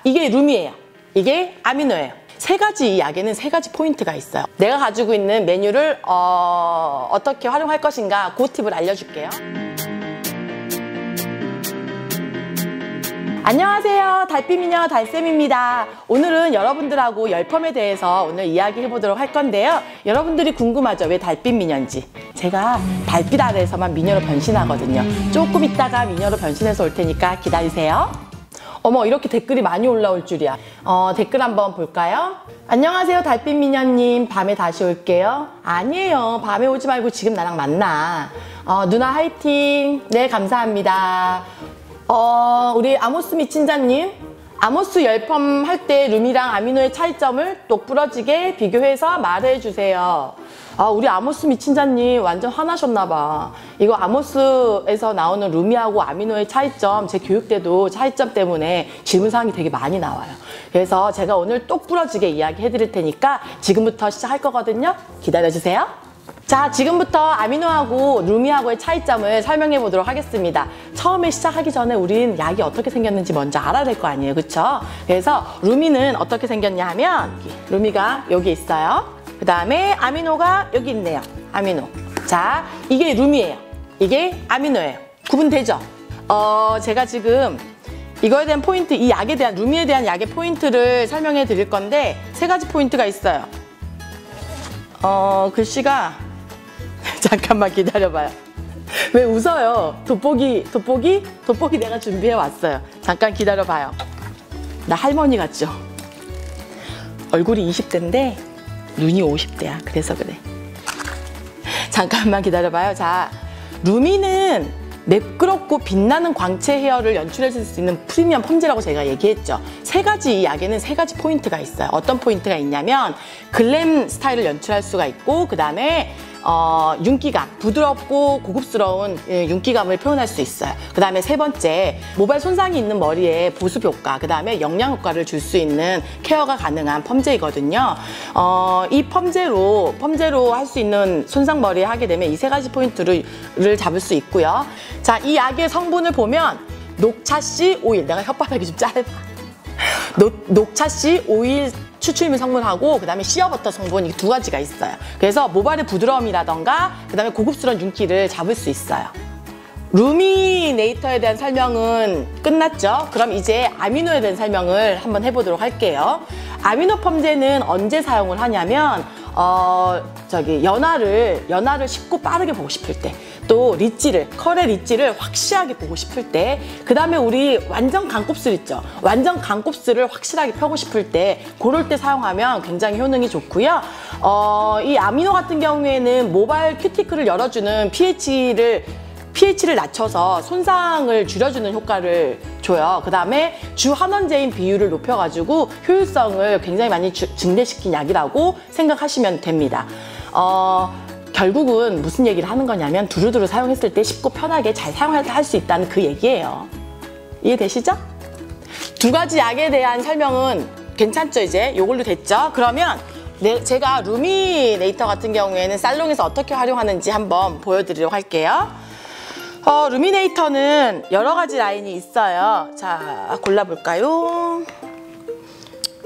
이게 룸이에요. 이게 아미노예요. 세 가지 이 약에는 세 가지 포인트가 있어요. 내가 가지고 있는 메뉴를 어떻게 활용할 것인가 그 팁을 알려줄게요. 안녕하세요. 달빛미녀 달쌤입니다. 오늘은 여러분들하고 열펌에 대해서 오늘 이야기해보도록 할 건데요. 여러분들이 궁금하죠? 왜 달빛미녀인지. 제가 달빛 아래에서만 미녀로 변신하거든요. 조금 있다가 미녀로 변신해서 올 테니까 기다리세요. 어머, 이렇게 댓글이 많이 올라올 줄이야. 댓글 한번 볼까요? 안녕하세요, 달빛미녀님. 밤에 다시 올게요. 아니에요. 밤에 오지 말고 지금 나랑 만나. 누나 화이팅. 네, 감사합니다. 우리 아모스 미친자님. 아모스 열펌 할 때 룸이랑 아미노의 차이점을 똑부러지게 비교해서 말해주세요. 우리 아모스 미친자님 완전 화나셨나봐. 이거 아모스에서 나오는 룸이하고 아미노의 차이점, 제 교육 때도 차이점 때문에 질문사항이 되게 많이 나와요. 그래서 제가 오늘 똑부러지게 이야기 해드릴 테니까 지금부터 시작할 거거든요. 기다려주세요. 자, 지금부터 아미노하고 루미하고의 차이점을 설명해 보도록 하겠습니다. 처음에 시작하기 전에 우린 약이 어떻게 생겼는지 먼저 알아야 될 거 아니에요, 그쵸? 그래서 루미는 어떻게 생겼냐 하면 루미가 여기 있어요. 그 다음에 아미노가 여기 있네요. 아미노. 자, 이게 루미예요. 이게 아미노예요. 구분되죠? 제가 지금 이거에 대한 포인트, 이 약에 대한, 루미에 대한 약의 포인트를 설명해 드릴 건데 세 가지 포인트가 있어요. 글씨가 잠깐만 기다려봐요. 왜 웃어요? 돋보기 내가 준비해 왔어요. 잠깐 기다려봐요. 나 할머니 같죠? 얼굴이 20대인데 눈이 50대야. 그래서 그래. 잠깐만 기다려봐요. 자, 루미는 매끄럽고 빛나는 광채 헤어를 연출해 줄 수 있는 프리미엄 펌제라고 제가 얘기했죠. 세 가지 이 약에는 세 가지 포인트가 있어요. 어떤 포인트가 있냐면 글램 스타일을 연출할 수가 있고, 그 다음에 윤기감, 부드럽고 고급스러운 윤기감을 표현할 수 있어요. 그 다음에 세 번째, 모발 손상이 있는 머리에 보습 효과, 그 다음에 영양 효과를 줄 수 있는 케어가 가능한 펌제이거든요. 이 펌제로 할 수 있는 손상 머리에 하게 되면 이 세 가지 포인트를 잡을 수 있고요. 자, 이 약의 성분을 보면 녹차씨 오일, 내가 혓바닥이 좀 짧아. 녹차씨 오일 추출물 성분하고 그 다음에 시어버터 성분, 이 두 가지가 있어요. 그래서 모발의 부드러움이라던가 그 다음에 고급스러운 윤기를 잡을 수 있어요. 루미네이터에 대한 설명은 끝났죠? 그럼 이제 아미노에 대한 설명을 한번 해보도록 할게요. 아미노 펌제는 언제 사용을 하냐면 연화를 쉽고 빠르게 보고 싶을 때, 또 컬의 리치를 확실하게 보고 싶을 때, 그 다음에 우리 완전 강곱슬 있죠? 완전 강곱슬을 확실하게 펴고 싶을 때, 그럴 때 사용하면 굉장히 효능이 좋고요. 이 아미노 같은 경우에는 모발 큐티클을 열어주는 pH를 낮춰서 손상을 줄여주는 효과를 줘요. 그 다음에 주환원제인 비율을 높여가지고 효율성을 굉장히 많이 증대시킨 약이라고 생각하시면 됩니다. 결국은 무슨 얘기를 하는 거냐면 두루두루 사용했을 때 쉽고 편하게 잘 사용할 수 있다는 그 얘기예요. 이해되시죠? 두 가지 약에 대한 설명은 괜찮죠? 이제 요걸로 됐죠? 그러면 제가 루미네이터 같은 경우에는 살롱에서 어떻게 활용하는지 한번 보여드리도록 할게요. 루미네이터는 여러 가지 라인이 있어요. 자, 골라볼까요?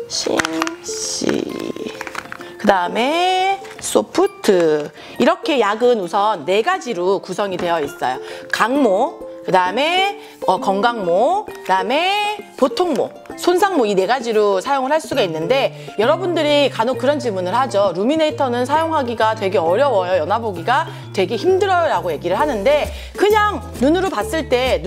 심씨, 그 다음에 소프트. 이렇게 약은 우선 네 가지로 구성이 되어 있어요. 강모, 그 다음에 건강모, 그 다음에 보통모, 손상모, 이 네 가지로 사용을 할 수가 있는데, 여러분들이 간혹 그런 질문을 하죠. 루미네이터는 사용하기가 되게 어려워요. 연화보기가 되게 힘들어요 라고 얘기를 하는데, 그냥 눈으로 봤을 때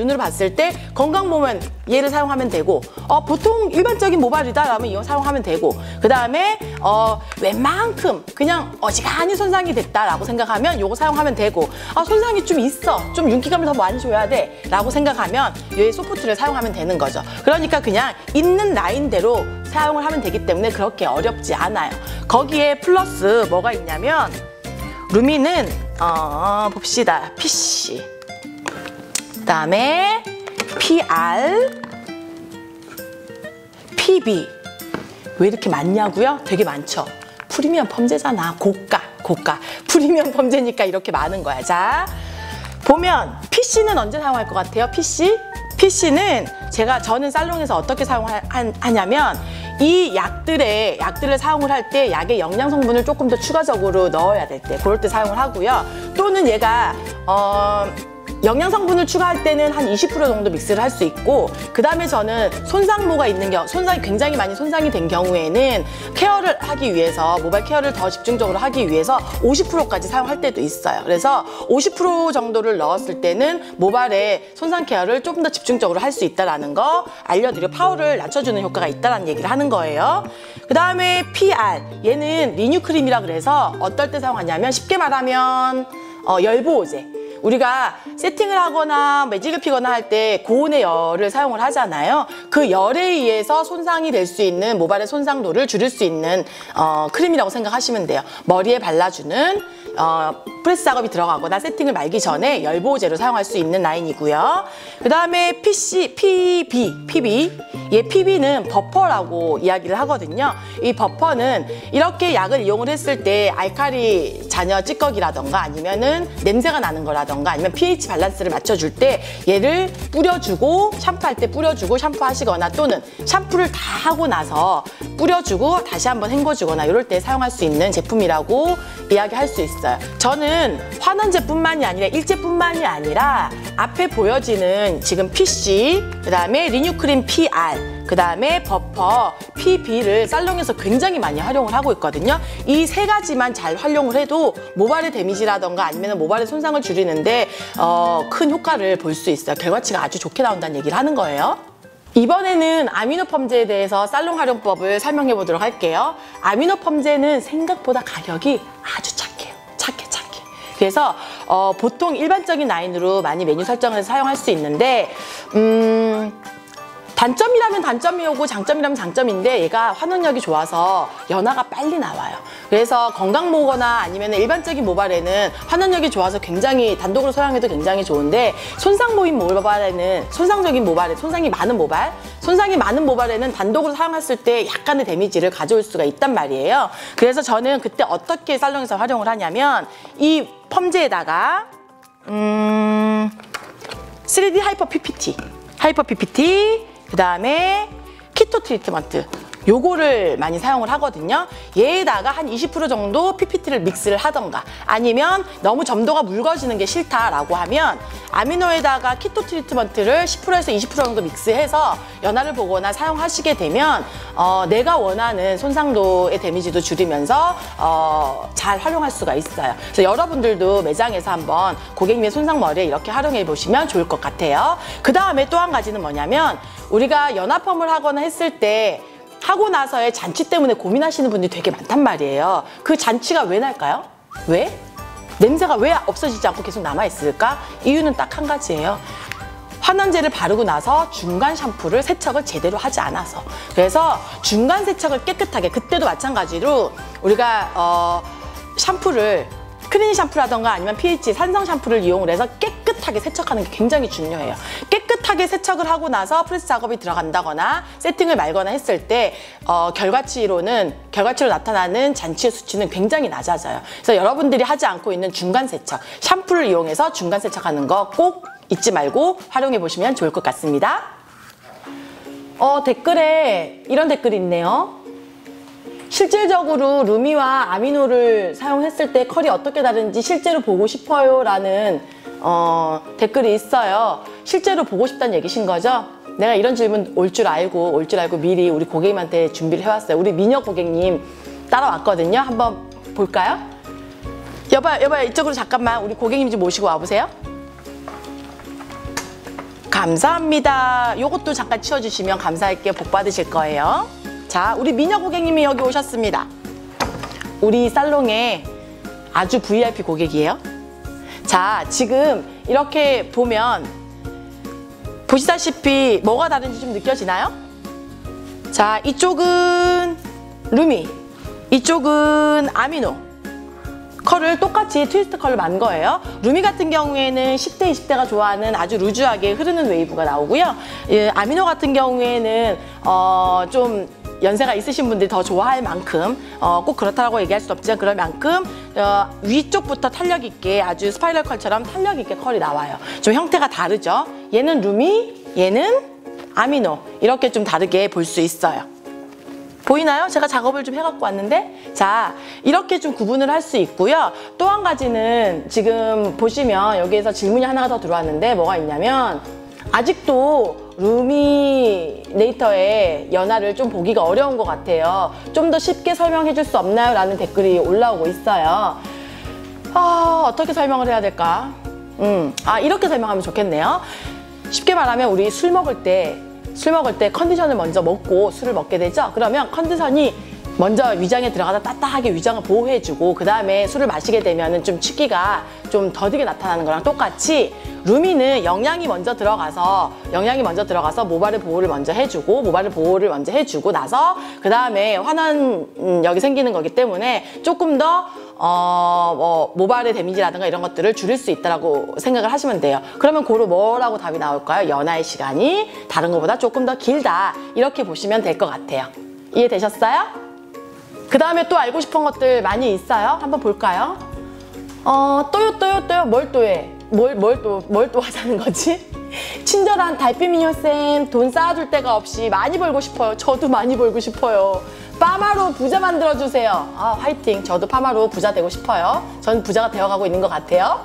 건강모면 얘를 사용하면 되고, 보통 일반적인 모발이다 라면 이거 사용하면 되고, 그 다음에 웬만큼 그냥 어지간히 손상이 됐다 라고 생각하면 이거 사용하면 되고, 손상이 좀 있어, 좀 윤기감을 더 많이 줘야 돼 라고 생각하면 얘 소프트를 사용하면 되는 거죠. 그러니까 그냥 있는 라인대로 사용을 하면 되기 때문에 그렇게 어렵지 않아요. 거기에 플러스 뭐가 있냐면, 루미는 봅시다. PC, 그 다음에 PR, PB. 왜 이렇게 많냐고요? 되게 많죠. 프리미엄 펌제잖아. 고가. 프리미엄 펌제니까 이렇게 많은 거야. 자, 보면 PC는 언제 사용할 것 같아요? PC는 저는 살롱에서 어떻게 사용하냐면 이 약들을 사용을 할 때 약의 영양 성분을 조금 더 추가적으로 넣어야 될 때 그럴 때 사용을 하고요. 또는 얘가 영양 성분을 추가할 때는 한 20% 정도 믹스를 할 수 있고, 그 다음에 저는 손상모가 있는 손상이 굉장히 많이 손상이 된 경우에는 케어를 하기 위해서, 모발 케어를 더 집중적으로 하기 위해서 50%까지 사용할 때도 있어요. 그래서 50% 정도를 넣었을 때는 모발의 손상 케어를 조금 더 집중적으로 할 수 있다는 거 알려드려, 파워를 낮춰주는 효과가 있다는 얘기를 하는 거예요. 그 다음에 PR, 얘는 리뉴 크림이라 그래서 어떨 때 사용하냐면, 쉽게 말하면 열보호제. 우리가 세팅을 하거나 매직을 피거나 할 때 고온의 열을 사용을 하잖아요. 그 열에 의해서 손상이 될 수 있는 모발의 손상도를 줄일 수 있는 크림이라고 생각하시면 돼요. 머리에 발라주는 프레스 작업이 들어가거나 세팅을 말기 전에 열보호제로 사용할 수 있는 라인이고요. 그 다음에 PB. 얘 PB는 버퍼라고 이야기를 하거든요. 이 버퍼는 이렇게 약을 이용을 했을 때 알칼리 잔여 찌꺼기라던가 아니면은 냄새가 나는 거라던가 아니면 pH 밸런스를 맞춰줄 때 얘를 뿌려주고, 샴푸할 때 뿌려주고 샴푸하시거나, 또는 샴푸를 다 하고 나서 뿌려주고 다시 한번 헹궈주거나 이럴 때 사용할 수 있는 제품이라고 이야기할 수 있어요. 저는 환원제뿐만이 아니라 일제뿐만이 아니라 앞에 보여지는 지금 PC, 그 다음에 리뉴크림 PR, 그 다음에 버퍼, PB를 살롱에서 굉장히 많이 활용을 하고 있거든요. 이 세 가지만 잘 활용을 해도 모발의 데미지라던가 아니면 모발의 손상을 줄이는데 큰 효과를 볼 수 있어요. 결과치가 아주 좋게 나온다는 얘기를 하는 거예요. 이번에는 아미노 펌제에 대해서 살롱 활용법을 설명해 보도록 할게요. 아미노 펌제는 생각보다 가격이 아주 착해요. 착해. 그래서 보통 일반적인 라인으로 많이 메뉴 설정을 사용할 수 있는데, 단점이라면 단점이고 장점이라면 장점인데, 얘가 환원력이 좋아서 연화가 빨리 나와요. 그래서 건강모거나 아니면 일반적인 모발에는 환원력이 좋아서 굉장히 단독으로 사용해도 굉장히 좋은데, 손상이 많은 모발에는 단독으로 사용했을 때 약간의 데미지를 가져올 수가 있단 말이에요. 그래서 저는 그때 어떻게 살롱에서 활용을 하냐면, 이 펌제에다가 3D 하이퍼 PPT, 그 다음에 키토 트리트먼트, 요거를 많이 사용을 하거든요. 얘에다가 한 20% 정도 PPT를 믹스를 하던가, 아니면 너무 점도가 묽어지는 게 싫다라고 하면 아미노에다가 키토 트리트먼트를 10%에서 20% 정도 믹스해서 연화를 보거나 사용하시게 되면 내가 원하는 손상도의 데미지도 줄이면서 잘 활용할 수가 있어요. 그래서 여러분들도 매장에서 한번 고객님의 손상 머리에 이렇게 활용해 보시면 좋을 것 같아요. 그 다음에 또 한 가지는 뭐냐면, 우리가 연화펌을 하거나 했을 때 하고 나서의 잔치 때문에 고민하시는 분들이 되게 많단 말이에요. 그 잔치가 왜 날까요? 왜? 냄새가 왜 없어지지 않고 계속 남아있을까? 이유는 딱 한 가지예요. 환원제를 바르고 나서 중간 샴푸를 세척을 제대로 하지 않아서. 그래서 중간 세척을 깨끗하게, 그때도 마찬가지로 우리가 샴푸를 크리니 샴푸라던가 아니면 pH 산성 샴푸를 이용을 해서 깨끗하게 세척하는 게 굉장히 중요해요. 깨끗하게 세척을 하고 나서 프레스 작업이 들어간다거나 세팅을 말거나 했을 때 결과치로 나타나는 잔치의 수치는 굉장히 낮아져요. 그래서 여러분들이 하지 않고 있는 중간 세척, 샴푸를 이용해서 중간 세척하는 거 꼭 잊지 말고 활용해 보시면 좋을 것 같습니다. 댓글에 이런 댓글이 있네요. 실질적으로 루미와 아미노를 사용했을 때 컬이 어떻게 다른지 실제로 보고 싶어요 라는 댓글이 있어요. 실제로 보고 싶다는 얘기신 거죠? 내가 이런 질문 올 줄 알고 미리 우리 고객님한테 준비를 해왔어요. 우리 미녀 고객님 따라왔거든요. 한번 볼까요? 여봐요, 이쪽으로 잠깐만 우리 고객님 좀 모시고 와보세요. 감사합니다. 요것도 잠깐 치워주시면 감사할게요. 복 받으실 거예요. 자, 우리 미녀 고객님이 여기 오셨습니다. 우리 살롱의 아주 VIP 고객이에요. 자, 지금 이렇게 보면 보시다시피 뭐가 다른지 좀 느껴지나요? 자, 이쪽은 루미, 이쪽은 아미노. 컬을 똑같이 트위스트 컬을 만 거예요. 루미 같은 경우에는 10대, 20대가 좋아하는 아주 루즈하게 흐르는 웨이브가 나오고요. 아미노 같은 경우에는 좀 연세가 있으신 분들이 더 좋아할 만큼 꼭 그렇다고 얘기할 수 없지만 그럴 만큼 위쪽부터 탄력 있게 아주 스파이럴 컬처럼 탄력 있게 컬이 나와요. 좀 형태가 다르죠. 얘는 루미, 얘는 아미노 이렇게 좀 다르게 볼 수 있어요. 보이나요? 제가 작업을 좀 해갖고 왔는데 자 이렇게 좀 구분을 할 수 있고요. 또 한 가지는 지금 보시면 여기에서 질문이 하나가 더 들어왔는데 뭐가 있냐면 아직도 루미네이터의 연화를 좀 보기가 어려운 것 같아요. 좀 더 쉽게 설명해 줄 수 없나요? 라는 댓글이 올라오고 있어요. 어떻게 설명을 해야 될까? 이렇게 설명하면 좋겠네요. 쉽게 말하면 우리 술 먹을 때 컨디션을 먼저 먹고 술을 먹게 되죠. 그러면 컨디션이 먼저 위장에 들어가서 따뜻하게 위장을 보호해주고 그 다음에 술을 마시게 되면 좀 취기가 좀 더디게 나타나는 거랑 똑같이 루미는 영양이 먼저 들어가서 모발의 보호를 먼저 해주고 나서 그 다음에 환원력이 생기는 거기 때문에 조금 더 모발의 데미지라든가 이런 것들을 줄일 수 있다고 생각을 하시면 돼요. 그러면 고로 뭐라고 답이 나올까요? 연화의 시간이 다른 것보다 조금 더 길다. 이렇게 보시면 될 것 같아요. 이해되셨어요? 그 다음에 또 알고 싶은 것들 많이 있어요? 한번 볼까요? 또요. 뭘 또 해? 뭘 또 하자는 거지? 친절한 달빛 미녀쌤, 돈 쌓아줄 데가 없이 많이 벌고 싶어요. 저도 많이 벌고 싶어요. 파마로 부자 만들어주세요. 화이팅. 저도 파마로 부자 되고 싶어요. 전 부자가 되어가고 있는 것 같아요.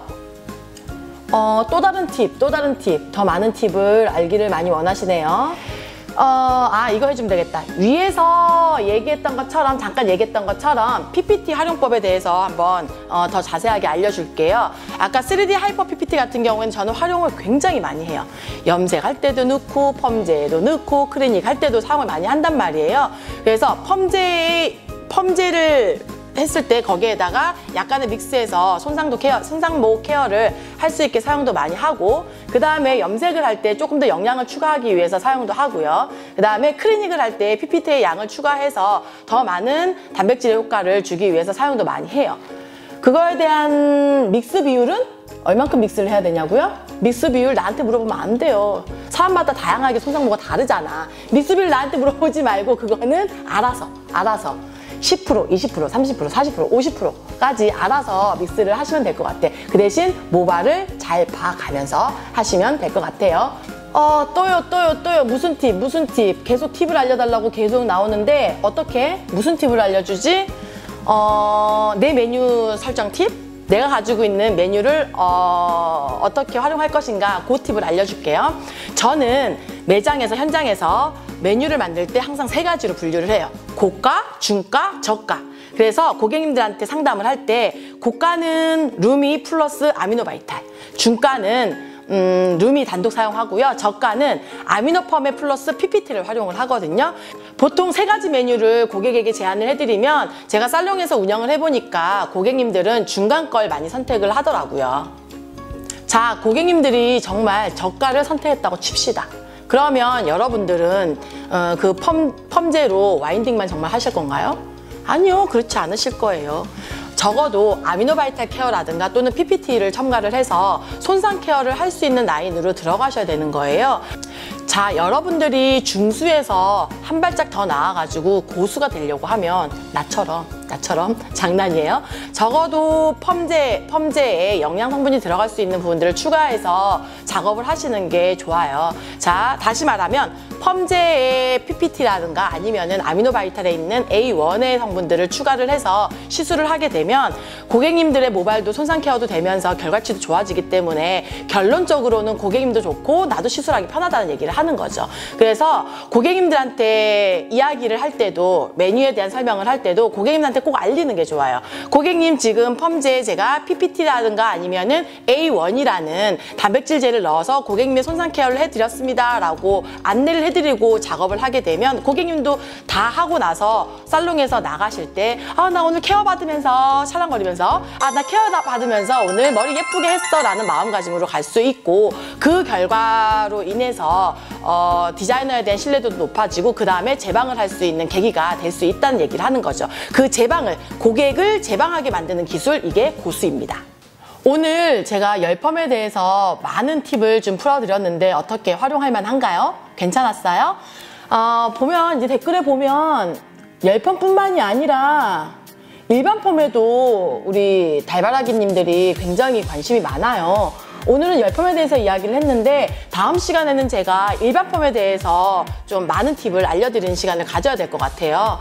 또 다른 팁. 더 많은 팁을 알기를 많이 원하시네요. 이거 해주면 되겠다. 위에서 잠깐 얘기했던 것처럼 PPT 활용법에 대해서 한번 더 자세하게 알려줄게요. 아까 3D 하이퍼 PPT 같은 경우에는 저는 활용을 굉장히 많이 해요. 염색할 때도 넣고 펌제도 넣고 클리닉 할 때도 사용을 많이 한단 말이에요. 그래서 펌제를 했을 때 거기에다가 약간의 믹스해서 손상모 케어를 할 수 있게 사용도 많이 하고 그 다음에 염색을 할 때 조금 더 영양을 추가하기 위해서 사용도 하고요. 그 다음에 클리닉을 할 때 PPT의 양을 추가해서 더 많은 단백질의 효과를 주기 위해서 사용도 많이 해요. 그거에 대한 믹스 비율은 얼만큼 믹스를 해야 되냐고요? 믹스 비율 나한테 물어보면 안 돼요. 사람마다 다양하게 손상모가 다르잖아. 믹스 비율 나한테 물어보지 말고 그거는 알아서 10%, 20%, 30%, 40%, 50%까지 알아서 믹스를 하시면 될 것 같아. 그 대신 모발을 잘 봐가면서 하시면 될 것 같아요. 또요. 무슨 팁? 계속 팁을 알려달라고 계속 나오는데 어떻게? 무슨 팁을 알려주지? 내 메뉴 설정 팁? 내가 가지고 있는 메뉴를 어떻게 활용할 것인가 그 팁을 알려줄게요. 저는 현장에서 메뉴를 만들 때 항상 3가지로 분류를 해요. 고가, 중가, 저가. 그래서 고객님들한테 상담을 할 때 고가는 루미 플러스 아미노바이탈, 중가는 루미 단독 사용하고요. 저가는 아미노펌에 플러스 PPT를 활용을 하거든요. 보통 3가지 메뉴를 고객에게 제안을 해드리면 제가 살롱에서 운영을 해보니까 고객님들은 중간 걸 많이 선택을 하더라고요. 자, 고객님들이 정말 저가를 선택했다고 칩시다. 그러면 여러분들은 그 펌제로 와인딩만 정말 하실 건가요? 아니요, 그렇지 않으실 거예요. 적어도 아미노바이탈 케어라든가 또는 PPT를 첨가를 해서 손상 케어를 할 수 있는 라인으로 들어가셔야 되는 거예요. 자, 여러분들이 중수에서 한 발짝 더 나아가지고 고수가 되려고 하면 나처럼 장난이에요. 적어도 펌제에 영양 성분이 들어갈 수 있는 부분들을 추가해서 작업을 하시는 게 좋아요. 자, 다시 말하면 펌제에 PPT라든가 아니면은 아미노바이탈에 있는 A1의 성분들을 추가를 해서 시술을 하게 되면 고객님들의 모발도 손상 케어도 되면서 결과치도 좋아지기 때문에 결론적으로는 고객님도 좋고 나도 시술하기 편하다는 얘기를 하는 거죠. 그래서 고객님들한테 이야기를 할 때도 메뉴에 대한 설명을 할 때도 고객님한테 꼭 알리는 게 좋아요. 고객님 지금 펌제에 제가 PPT라든가 아니면은 A1이라는 단백질제를 넣어서 고객님의 손상 케어를 해드렸습니다 라고 안내를 해드리고 작업을 하게 되면 고객님도 다 하고 나서 살롱에서 나가실 때 나 오늘 케어 받으면서 찰랑거리면서 나 케어 받으면서 오늘 머리 예쁘게 했어 라는 마음가짐으로 갈 수 있고 그 결과로 인해서 디자이너에 대한 신뢰도도 높아지고 그 다음에 재방을 할 수 있는 계기가 될 수 있다는 얘기를 하는 거죠. 그 고객을 재방하게 만드는 기술, 이게 고수입니다. 오늘 제가 열펌에 대해서 많은 팁을 좀 풀어드렸는데 어떻게 활용할 만한가요? 괜찮았어요? 보면 이제 댓글에 보면 열펌뿐만이 아니라 일반 펌에도 우리 달바라기님들이 굉장히 관심이 많아요. 오늘은 열펌에 대해서 이야기를 했는데 다음 시간에는 제가 일반 펌에 대해서 좀 많은 팁을 알려드리는 시간을 가져야 될 것 같아요.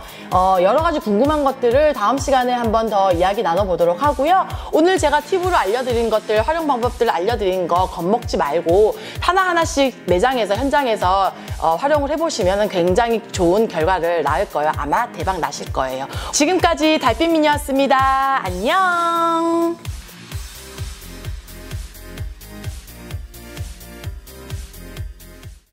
여러 가지 궁금한 것들을 다음 시간에 한 번 더 이야기 나눠보도록 하고요. 오늘 제가 팁으로 알려드린 것들, 활용 방법들을 알려드린 거 겁먹지 말고 하나하나씩 매장에서, 현장에서 활용을 해보시면 굉장히 좋은 결과를 낳을 거예요. 아마 대박 나실 거예요. 지금까지 달빛미녀였습니다. 안녕.